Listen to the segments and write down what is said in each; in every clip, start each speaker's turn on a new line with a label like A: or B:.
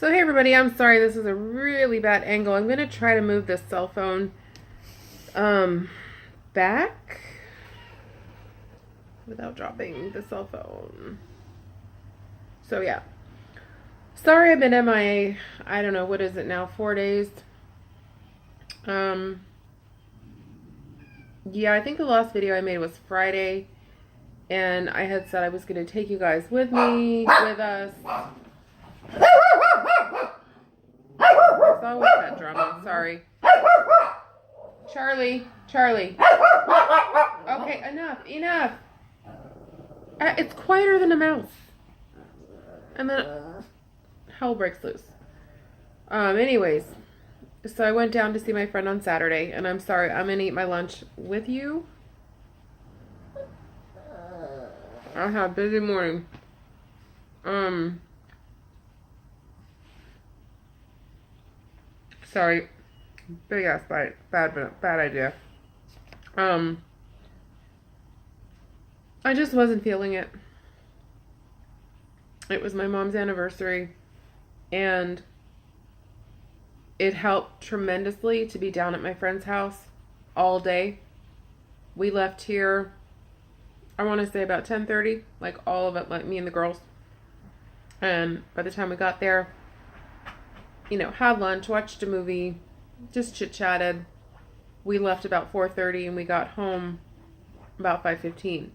A: So hey everybody, I'm sorry this is a really bad angle. I'm gonna try to move this cell phone back without dropping the cell phone. So yeah. Sorry I've been MIA. I don't know, what is it now? 4 days. Yeah, I think the last video I made was Friday, and I had said I was gonna take you guys with us. There's always that drama. Sorry. Charlie. Okay, enough. It's quieter than a mouse. And then hell breaks loose. Anyways, so I went down to see my friend on Saturday, and I'm sorry, I'm gonna eat my lunch with you. I had a busy morning. Sorry. Big ass bite. Bad idea. I just wasn't feeling it. It was my mom's anniversary, and it helped tremendously to be down at my friend's house all day. We left here, I want to say about 10:30, like all of it, like me and the girls. And by the time we got there, had lunch, watched a movie, just chit-chatted. We left about 4:30 and we got home about 5:15.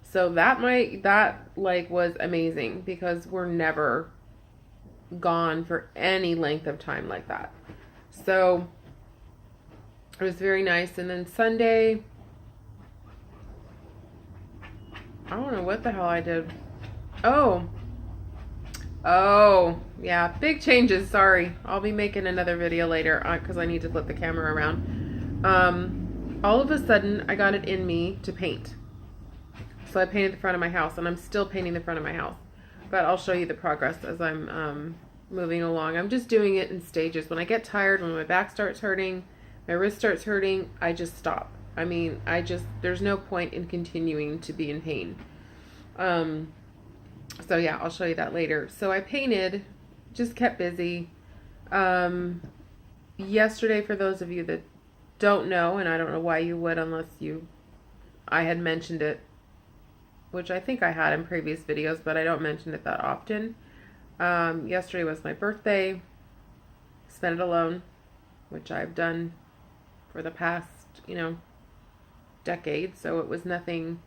A: So that was amazing, because we're never gone for any length of time like that. So it was very nice. And then Sunday, I don't know what the hell I did. Oh, yeah, big changes. Sorry. I'll be making another video later because I need to flip the camera around. All of a sudden, I got it in me to paint. So I painted the front of my house, and I'm still painting the front of my house. But I'll show you the progress as I'm moving along. I'm just doing it in stages. When I get tired, when my back starts hurting, my wrist starts hurting, I just stop. There's no point in continuing to be in pain. So yeah, I'll show you that later. So I painted, just kept busy. Yesterday, for those of you that don't know, and I don't know why you would unless I had mentioned it, which I think I had in previous videos, but I don't mention it that often. Yesterday was my birthday. Spent it alone, which I've done for the past, decade. So it was nothing.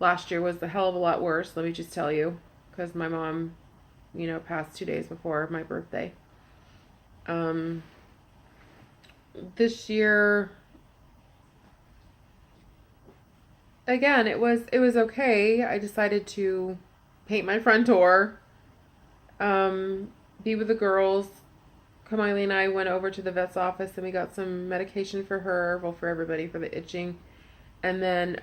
A: Last year was a hell of a lot worse, let me just tell you, because my mom, passed 2 days before my birthday. This year, again, it was okay. I decided to paint my front door, be with the girls. Kamali and I went over to the vet's office, and we got some medication for her, well, for everybody, for the itching. And then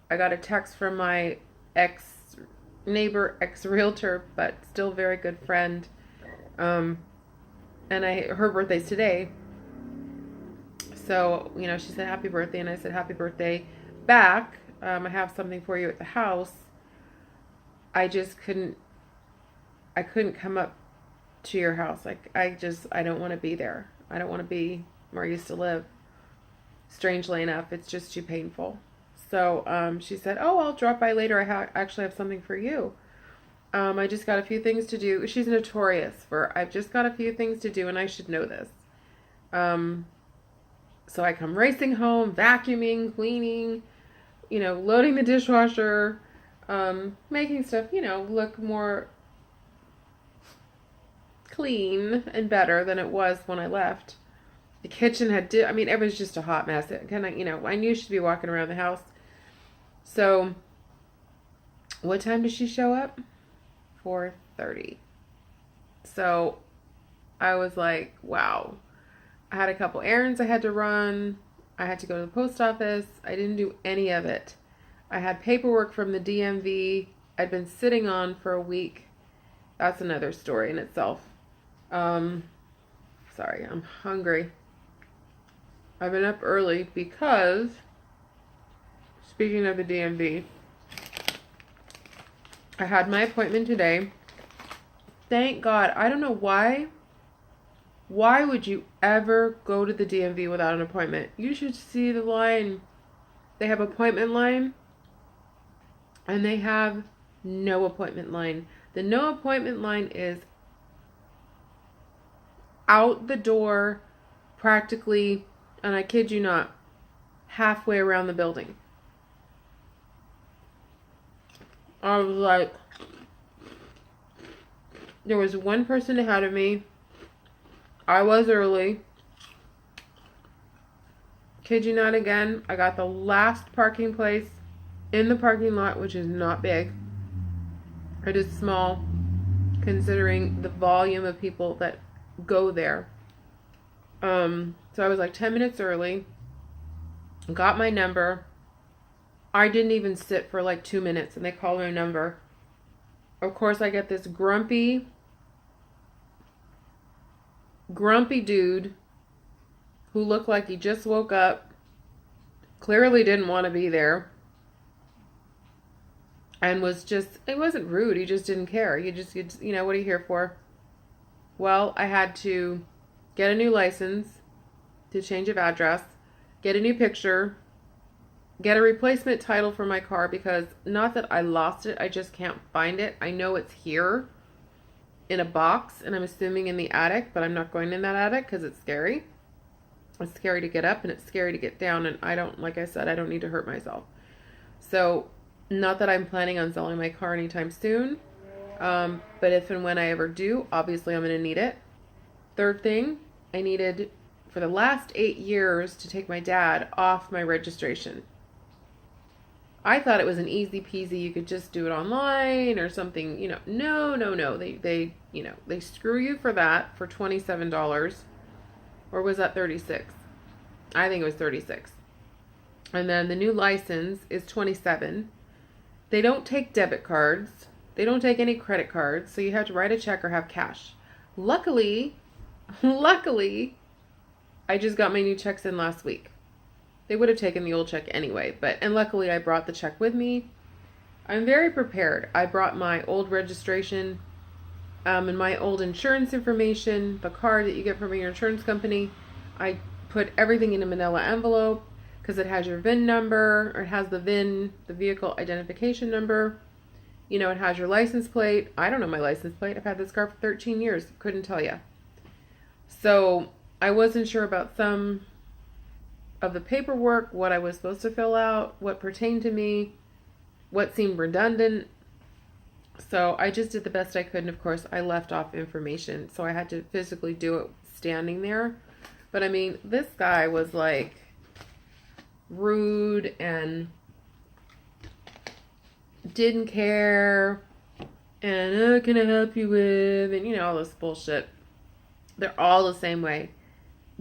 A: I got a text from my ex-neighbor, ex-realtor, but still very good friend. And her birthday's today. So, she said happy birthday, and I said happy birthday back. I have something for you at the house. I couldn't come up to your house. I don't want to be there. I don't want to be where I used to live. Strangely enough, it's just too painful. So she said, oh, I'll drop by later. I actually have something for you. I just got a few things to do. She's notorious for, I've just got a few things to do, and I should know this. So I come racing home, vacuuming, cleaning, loading the dishwasher, making stuff, look more clean and better than it was when I left. The kitchen it was just a hot mess. I knew she'd be walking around the house. So, what time did she show up? 4:30. So, I was like, wow. I had a couple errands I had to run. I had to go to the post office. I didn't do any of it. I had paperwork from the DMV I'd been sitting on for a week. That's another story in itself. Sorry, I'm hungry. I've been up early because, speaking of the DMV, I had my appointment today Thank God. I don't know why. Why would you ever go to the DMV without an appointment? You should see the line. They have appointment line, and they have no appointment line. The no appointment line is out the door practically, and I kid you not, halfway around the building. I was like, there was one person ahead of me. I was early. Kid you not again, I got the last parking place in the parking lot, which is not big. It is small, considering the volume of people that go there. So I was like 10 minutes early. Got my number. I didn't even sit for like 2 minutes, and they called my number. Of course, I get this grumpy dude who looked like he just woke up, clearly didn't want to be there, and was just, it wasn't rude, he just didn't care. He just, you know, what are you here for? Well, I had to get a new license to change of address, get a new picture, get a replacement title for my car, because not that I lost it, I just can't find it. I know it's here in a box, and I'm assuming in the attic, but I'm not going in that attic because it's scary. It's scary to get up and it's scary to get down, and I don't, like I said, I don't need to hurt myself. So, not that I'm planning on selling my car anytime soon, but if and when I ever do, obviously I'm going to need it. Third thing, I needed, for the last 8 years, to take my dad off my registration. I thought it was an easy peasy, you could just do it online or something, you know. No. They you know, they screw you for that for $27. Or was that 36? I think it was 36. And then the new license is 27. They don't take debit cards. They don't take any credit cards, so you have to write a check or have cash. Luckily, I just got my new checks in last week. They would have taken the old check anyway, and luckily I brought the check with me. I'm very prepared. I brought my old registration, and my old insurance information, the card that you get from your insurance company. I put everything in a manila envelope because it has your VIN number, or it has the VIN, the vehicle identification number. You know, it has your license plate. I don't know my license plate. I've had this car for 13 years. Couldn't tell you. So I wasn't sure about some of the paperwork, what I was supposed to fill out, what pertained to me, what seemed redundant. So I just did the best I could, and of course I left off information, so I had to physically do it standing there. But I mean, this guy was like rude and didn't care, and can I help you with, and you know, all this bullshit. They're all the same way.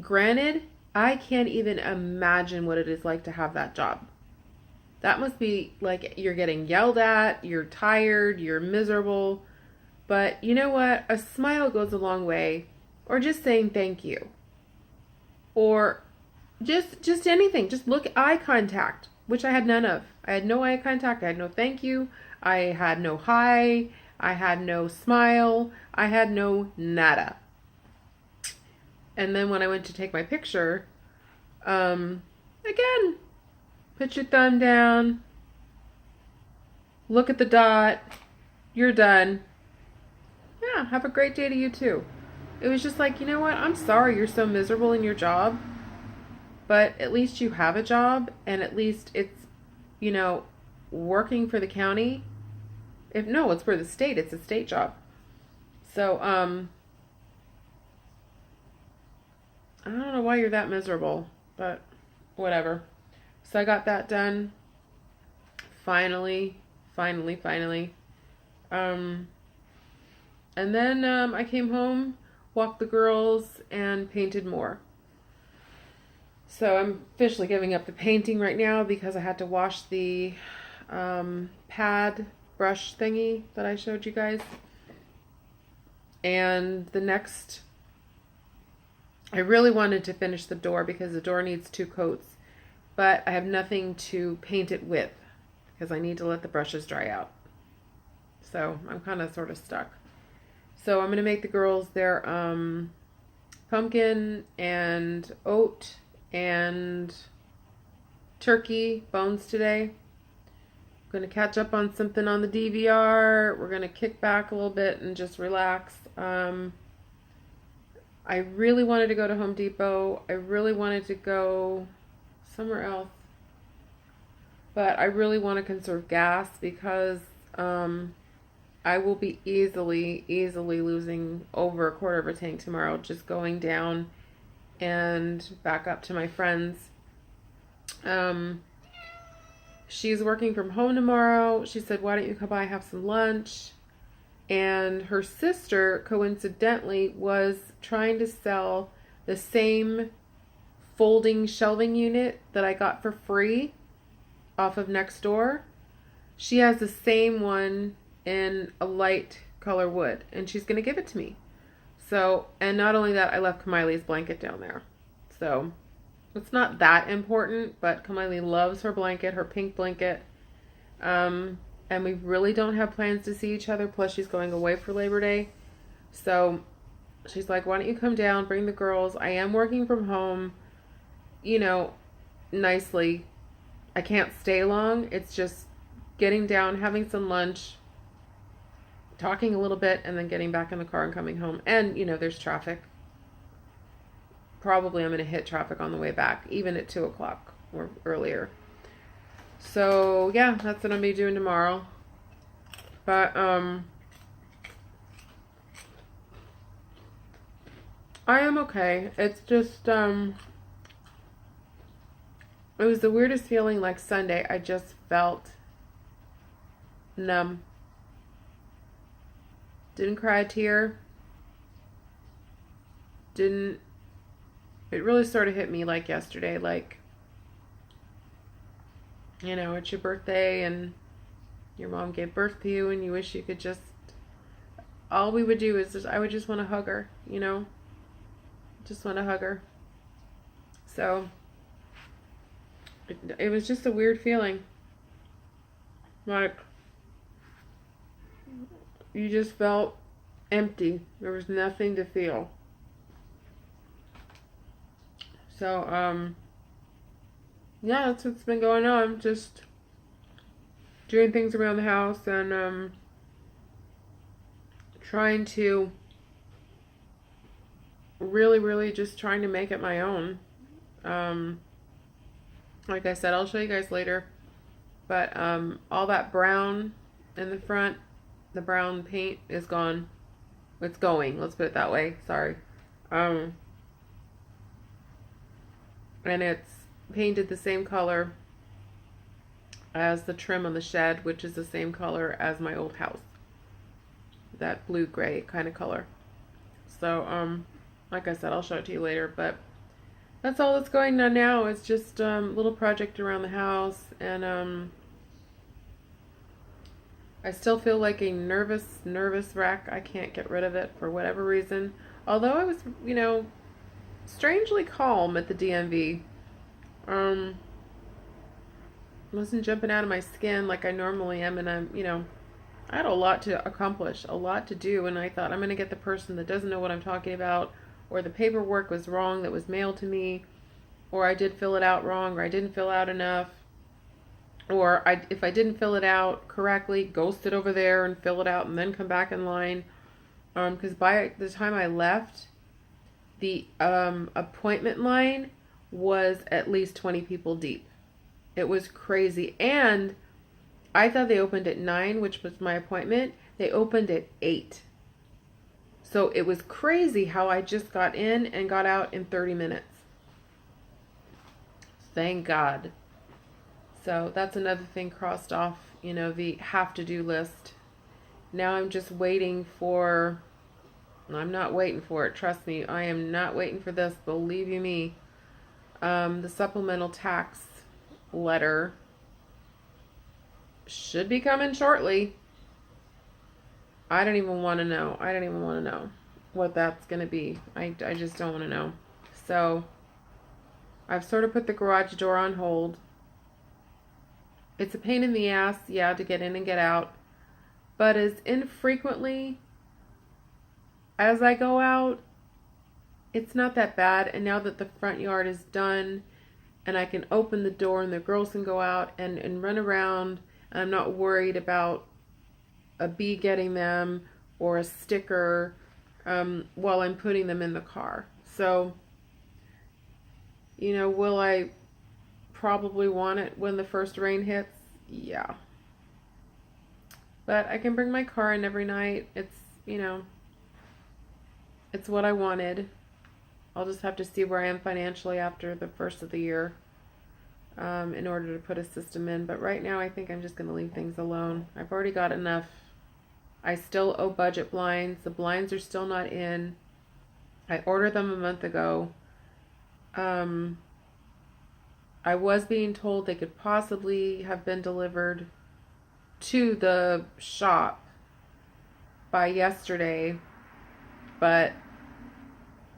A: Granted, I can't even imagine what it is like to have that job. That must be like you're getting yelled at, you're tired, you're miserable. But you know what? A smile goes a long way. Or just saying thank you. Or just anything. Just look, eye contact, which I had none of. I had no eye contact. I had no thank you. I had no hi. I had no smile. I had no nada. And then when I went to take my picture, again, put your thumb down, look at the dot, you're done. Yeah, have a great day to you too. It was just like, you know what? I'm sorry you're so miserable in your job, but at least you have a job, and at least it's, you know, working for the county. If no, it's for the state. It's a state job. So, I don't know why you're that miserable, but whatever. So I got that done. Finally. And then I came home, walked the girls, and painted more. So I'm officially giving up the painting right now because I had to wash the pad brush thingy that I showed you guys. And the next, I really wanted to finish the door because the door needs 2 coats, but I have nothing to paint it with because I need to let the brushes dry out. So I'm kind of sort of stuck. So I'm going to make the girls their pumpkin and oat and turkey bones today. I'm going to catch up on something on the DVR. We're going to kick back a little bit and just relax. I really wanted to go to Home Depot. I really wanted to go somewhere else. But I really want to conserve gas because I will be easily losing over a quarter of a tank tomorrow just going down and back up to my friends. She's working from home tomorrow. She said, why don't you come by and have some lunch? And her sister, coincidentally, was trying to sell the same folding shelving unit that I got for free off of Nextdoor. She has the same one in a light color wood, and she's going to give it to me. So, and not only that, I left Kamiley's blanket down there. So, it's not that important, but Kamiley loves her blanket, her pink blanket. And we really don't have plans to see each other. Plus, she's going away for Labor Day. So, she's like, why don't you come down, bring the girls. I am working from home, nicely. I can't stay long. It's just getting down, having some lunch, talking a little bit, and then getting back in the car and coming home. And, there's traffic. Probably I'm going to hit traffic on the way back, even at 2 o'clock or earlier. So, yeah, that's what I'm going to be doing tomorrow. But, I am okay. It's just, it was the weirdest feeling. Like Sunday, I just felt numb. Didn't cry a tear. It really sort of hit me like yesterday, like, it's your birthday and your mom gave birth to you and you wish you could just, all we would do is I would just want to hug her, just want to hug her. So, it was just a weird feeling. Like, you just felt empty. There was nothing to feel. So, yeah, that's what's been going on. Just doing things around the house and trying to really just trying to make it my own. Like I said, I'll show you guys later. But all that brown in the front, the brown paint is gone. It's going. Let's put it that way. Sorry. And it's painted the same color as the trim on the shed, which is the same color as my old house. That blue-gray kind of color. So, like I said, I'll show it to you later, but that's all that's going on now. It's just a little project around the house, and I still feel like a nervous wreck. I can't get rid of it for whatever reason. Although I was, strangely calm at the DMV. Wasn't jumping out of my skin like I normally am, and I had a lot to accomplish, a lot to do, and I thought I'm going to get the person that doesn't know what I'm talking about, or the paperwork was wrong that was mailed to me, or I did fill it out wrong, or I didn't fill out enough, or if I didn't fill it out correctly, go sit over there and fill it out and then come back in line, because by the time I left, the appointment line was at least 20 people deep. It was crazy. And I thought they opened at 9, which was my appointment. They opened at 8. So it was crazy how I just got in and got out in 30 minutes. Thank God. So that's another thing crossed off, the have-to-do list. Now I'm just waiting for... I'm not waiting for it. Trust me, I am not waiting for this. Believe you me. The supplemental tax letter should be coming shortly. I don't even want to know. I don't even want to know what that's going to be. I just don't want to know. So I've sort of put the garage door on hold. It's a pain in the ass, yeah, to get in and get out. But as infrequently as I go out, it's not that bad. And now that the front yard is done and I can open the door and the girls can go out and run around, and I'm not worried about a bee getting them or a sticker while I'm putting them in the car. So, will I probably want it when the first rain hits? Yeah. But I can bring my car in every night. It's what I wanted. I'll just have to see where I am financially after the first of the year in order to put a system in. But right now, I think I'm just going to leave things alone. I've already got enough. I still owe budget blinds. The blinds are still not in. I ordered them a month ago. I was being told they could possibly have been delivered to the shop by yesterday, but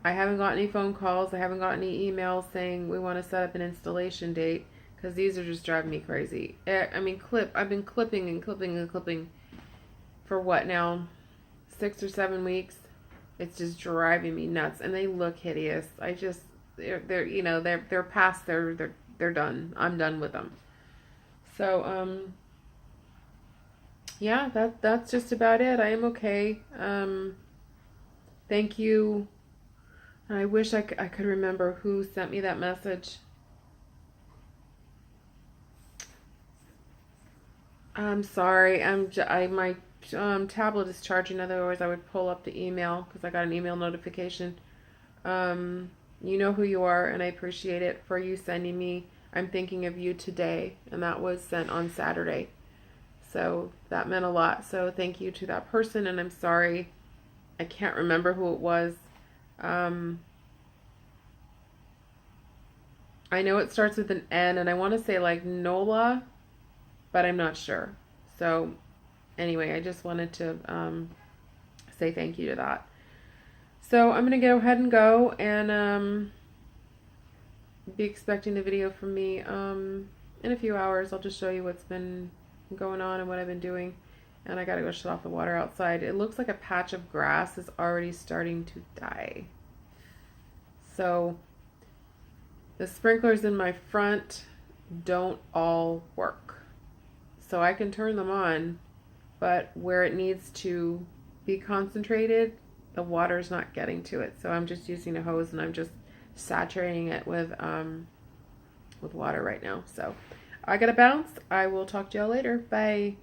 A: I haven't got any phone calls. I haven't got any emails saying we want to set up an installation date, because these are just driving me crazy. I've been clipping and clipping and clipping for what now? 6 or 7 weeks. It's just driving me nuts, and they look hideous. They're past they're done. I'm done with them. So yeah, that's just about it. I am okay. Thank you. I wish I could remember who sent me that message. I'm sorry. My tablet is charging. Otherwise, I would pull up the email because I got an email notification. You know who you are, and I appreciate it for you sending me. I'm thinking of you today, and that was sent on Saturday. So that meant a lot. So thank you to that person, and I'm sorry. I can't remember who it was. I know it starts with an N, and I want to say like Nola, but I'm not sure. So anyway, I just wanted to say thank you to that. So I'm going to go ahead and go and be expecting a video from me in a few hours. I'll just show you what's been going on and what I've been doing. And I got to go shut off the water outside. It looks like a patch of grass is already starting to die. So the sprinklers in my front don't all work. So I can turn them on, but where it needs to be concentrated, the water's not getting to it. So I'm just using a hose and I'm just saturating it with water right now. So I gotta bounce. I will talk to y'all later. Bye.